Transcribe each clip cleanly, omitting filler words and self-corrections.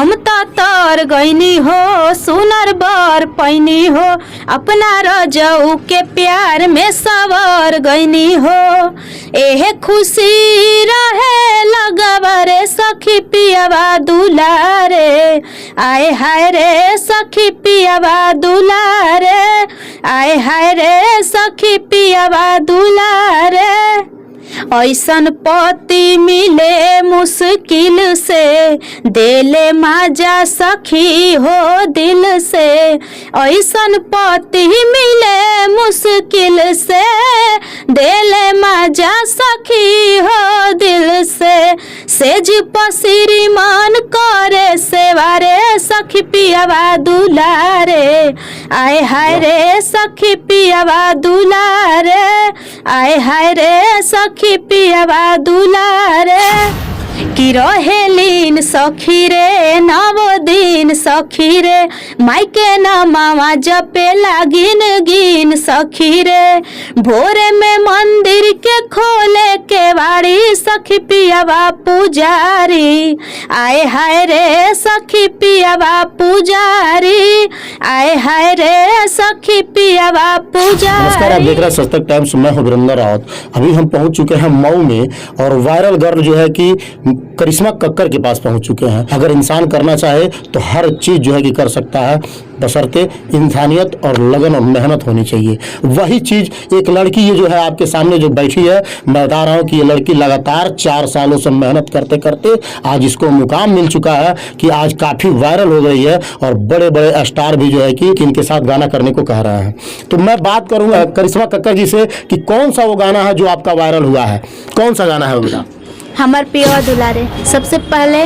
हम तो तर गईनी हो सुनर बर पैनी हो अपना रजऊ के प्यार में सवर गईनी हो एहे खुशी रहे लगवरे सखी पियावा दुलारे आए हाय रे सखी पियावा दुलारे आए हाय रे सखी पियावा दुलारे ऐसन पति मिले मुश्किल से देले माजा सखी हो दिल से ऐसन पति मिले मुश्किल से देले माजा सखी हो दिल से सेज पसिरी मन करे सेवारे सखी पियावा दुलारे आए हाय रे सखी पियावा दुलारे आए हाय रे सखी पियावा दुलारे कि रहेलीन सखी रे नव दिन सखी रे मायके न मामा जपे लागिन गिन सखी रे भोरे में मंदिर के खोले के बाड़ी सखी पियावा पुजारी आए हाय रे सखी पियावा पुजारी आए हाय रे सखी पियावा पुजारी। नमस्कार, आप देख रहे हैं सच तक टाइम्स। मैं हूं वीरेंद्र रावत। अभी हम पहुंच चुके हैं मऊ में और वायरल गर्ल जो है कि करिश्मा कक्कर के पास पहुंच चुके हैं। अगर इंसान करना चाहे तो हर चीज जो है कि कर सकता है, बशर्ते इंसानियत और लगन और मेहनत होनी चाहिए। वही चीज एक लड़की ये जो है आपके सामने जो बैठी है, मैं बता रहा हूँ कि ये लड़की लगातार 4 सालों से मेहनत करते करते आज इसको मुकाम मिल चुका है कि आज काफी वायरल हो गई है और बड़े बड़े स्टार भी जो है कि इनके साथ गाना करने को कह रहे हैं। तो मैं बात करूंगा करिश्मा कक्कर जी से कि कौन सा वो गाना है जो आपका वायरल हुआ है, कौन सा गाना है वो बेटा? हमार पिया दुलारे। सबसे पहले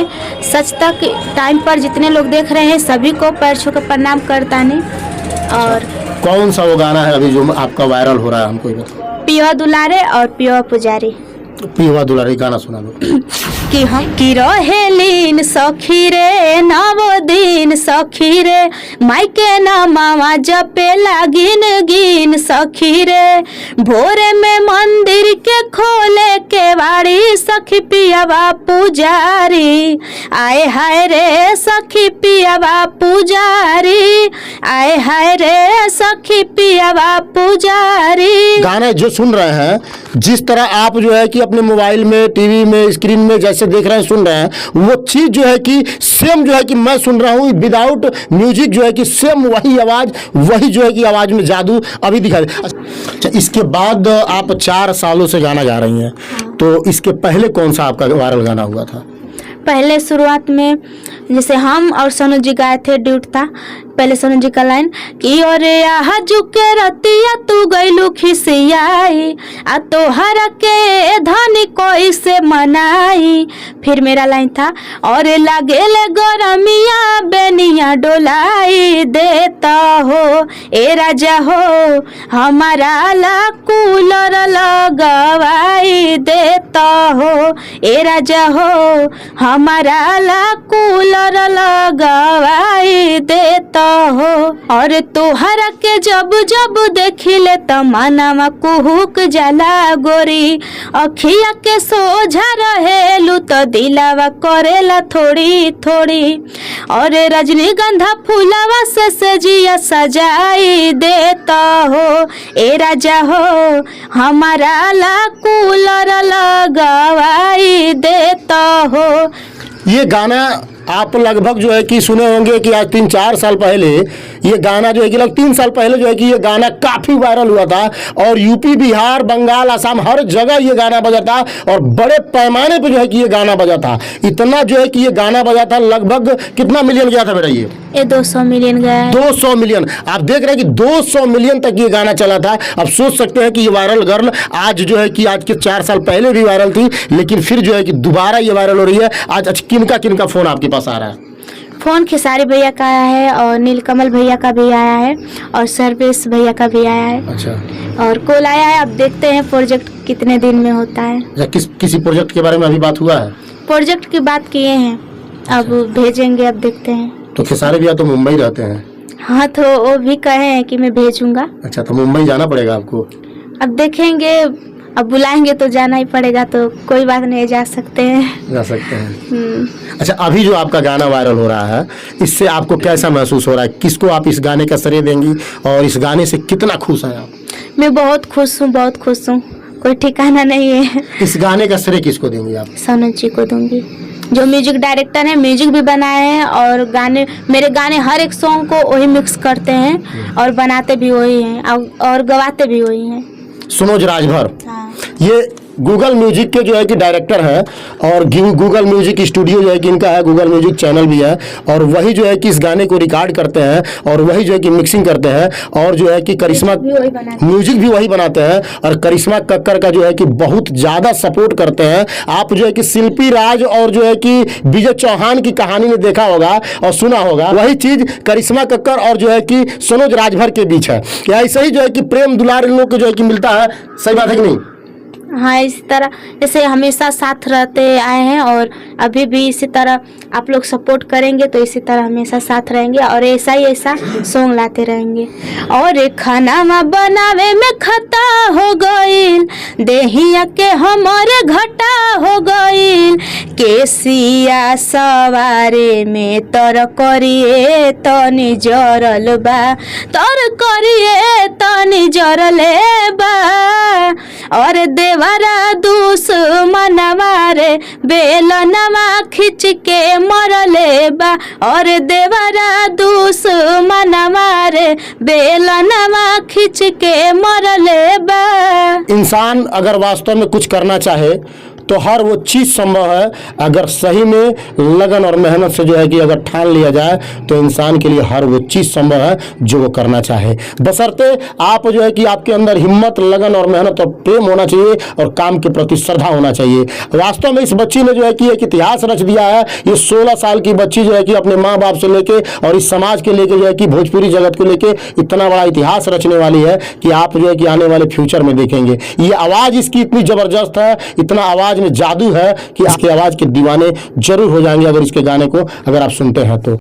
सच तक टाइम पर जितने लोग देख रहे हैं सभी को पैर छू कर प्रणाम करता नहीं। और कौन सा वो गाना है अभी जो आपका वायरल हो रहा है, हमको बताओ। पिया दुलारे और पिया पुजारी। पिया दुलारे गाना सुना दो। कि हम की रहेलीन सखी रे नव दिन सखी रे मायके न मामा जपे लागिन गिन सखी रे भोरे में मंदिर के खोले के बाड़ी सखी पियावा पुजारी आए हाय रे सखी पियावा पुजारी आए हाय रे सखी पियावा पुजारी। गाने जो सुन रहे हैं, जिस तरह आप जो है कि अपने मोबाइल में, टीवी में, स्क्रीन में जैसे देख रहे हैं, सुन रहे हैं, वो चीज जो है कि सेम जो है कि मैं सुन रहा हूँ विदाउट म्यूजिक जो है कि सेम वही आवाज, वही जो है कि आवाज में जादू अभी दिखा दे। अच्छा, इसके बाद आप 4 सालों से गाना गा रही हैं, तो इसके पहले कौन सा आपका वायरल गाना हुआ था? पहले शुरुआत में जैसे हम और सोनू जी गाए थे ड्यूट था, पहले सोनू जी का लाइन कि अरे आहा झुके रतिया तू गईलू खिसियाई आ तोहरा के धनी कोई से मनाई। फिर मेरा लाइन था और लागे ले गरमिया बेनिया डोलाई देता हो ए राजा हो हमारा ला कूलर लगवाई देता हो ए राजा हो हमारा ला कूलर लगवाई देता हो। और तोहरा के जब जब देखिले त मनवा कुहुक जाला गोरी अखिया के सोझा रहेलू तो दिलावा करेला थोड़ी थोड़ी और रजनीगंधा फूलवा से सजिया सजाई देता हो ए राजा हो हमारा ला कूलर लगवाई देता हो। ये गाना आप लगभग जो है कि सुने होंगे कि आज 3-4 साल पहले ये गाना जो है कि लगभग 3 साल पहले जो है कि ये गाना काफ़ी वायरल हुआ था और यूपी, बिहार, बंगाल, असम हर जगह ये गाना बजा था और बड़े पैमाने पे जो है कि ये गाना बजा था। इतना जो है कि ये गाना बजा था, लगभग कितना मिलियन गया था बेटा? ये 200 मिलियन गया है। 200 मिलियन। आप देख रहे हैं कि 200 मिलियन तक ये गाना चला था। अब सोच सकते हैं कि ये वायरल गर्ल आज जो है कि आज के 4 साल पहले भी वायरल थी, लेकिन फिर जो है कि दोबारा ये वायरल हो रही है। आज किनका फोन आपके पास आ रहा है? फोन खेसारी भैया का आया है और नीलकमल भैया का भी आया है और सर्वेश भैया का भी आया है। अच्छा। और कॉल आया है। अब देखते हैं प्रोजेक्ट कितने दिन में होता है। किसी प्रोजेक्ट के बारे में अभी बात हुआ है? प्रोजेक्ट की बात किए हैं, अब भेजेंगे, अब देखते हैं। तो खेसारी भैया तो मुंबई रहते हैं। हाँ, तो वो भी कहे हैं कि मैं भेजूंगा। अच्छा, तो मुंबई जाना पड़ेगा आपको? अब देखेंगे, अब बुलाएंगे तो जाना ही पड़ेगा, तो कोई बात नहीं, जा सकते हैं। जा सकते हैं। अच्छा, अभी जो आपका गाना वायरल हो रहा है, इससे आपको कैसा महसूस हो रहा है? किसको आप इस गाने का श्रेय देंगी और इस गाने से कितना खुश हैं आप? मैं बहुत खुश हूँ, बहुत खुश हूँ, कोई ठिकाना नहीं है। इस गाने का श्रेय किसको देंगी आप? सोनू जी को दूंगी, जो म्यूजिक डायरेक्टर है, म्यूजिक भी बनाए हैं और गाने, मेरे गाने हर एक सॉन्ग को वही मिक्स करते हैं और बनाते भी वही हैं और गवाते भी वही हैं। सुनोज राजभर, हाँ। ये गूगल म्यूजिक के जो है कि डायरेक्टर हैं और गूगल म्यूजिक स्टूडियो जो है कि इनका है, गूगल म्यूजिक चैनल भी है, और वही जो है कि इस गाने को रिकॉर्ड करते हैं और वही जो है कि मिक्सिंग करते हैं और जो है कि करिश्मा म्यूजिक भी वही बनाते हैं और करिश्मा कक्कर का जो है कि बहुत ज़्यादा सपोर्ट करते हैं। आप जो है कि शिल्पी राज और जो है कि विजय चौहान की कहानी में देखा होगा और सुना होगा, वही चीज़ करिश्मा कक्कर और जो है कि सनोज राजभर के बीच है। ऐसे ही जो है कि प्रेम दुलार इन लोग को जो है कि मिलता है। सही बात है कि नहीं? हाँ, इसी तरह जैसे हमेशा साथ रहते आए हैं और अभी भी इसी तरह आप लोग सपोर्ट करेंगे तो इसी तरह हमेशा साथ रहेंगे और ऐसा ही ऐसा सॉन्ग लाते रहेंगे। और खाना बनावे में खता हो गईल, देहिया के हमारे घटा हो गईल, केसिया सवारे में तर करिए तनी जरल बा, तर करिए तनी जरले बा, और देवरा दुश्मन मारे बेलनवा खिंच के मरले बा, और देवरा दुश्मन मारे बेलनवा खिंच के मरले बा। इंसान अगर वास्तव में कुछ करना चाहे तो हर वो चीज़ संभव है, अगर सही में लगन और मेहनत से जो है कि अगर ठान लिया जाए तो इंसान के लिए हर वो चीज़ संभव है जो वो करना चाहे, बशर्ते आप जो है कि आपके अंदर हिम्मत, लगन और मेहनत और प्रेम होना चाहिए और काम के प्रति श्रद्धा होना चाहिए। वास्तव में इस बच्ची ने जो है कि एक इतिहास रच दिया है। ये 16 साल की बच्ची जो है कि अपने माँ बाप से लेके और इस समाज के लेके जो है कि भोजपुरी जगत को लेके इतना बड़ा इतिहास रचने वाली है कि आप जो है कि आने वाले फ्यूचर में देखेंगे। ये आवाज़ इसकी इतनी ज़बरदस्त है, इतना आवाज़ में जादू है कि आपकी आवाज़ के दीवाने जरूर हो जाएंगे अगर इसके गाने को अगर आप सुनते हैं तो।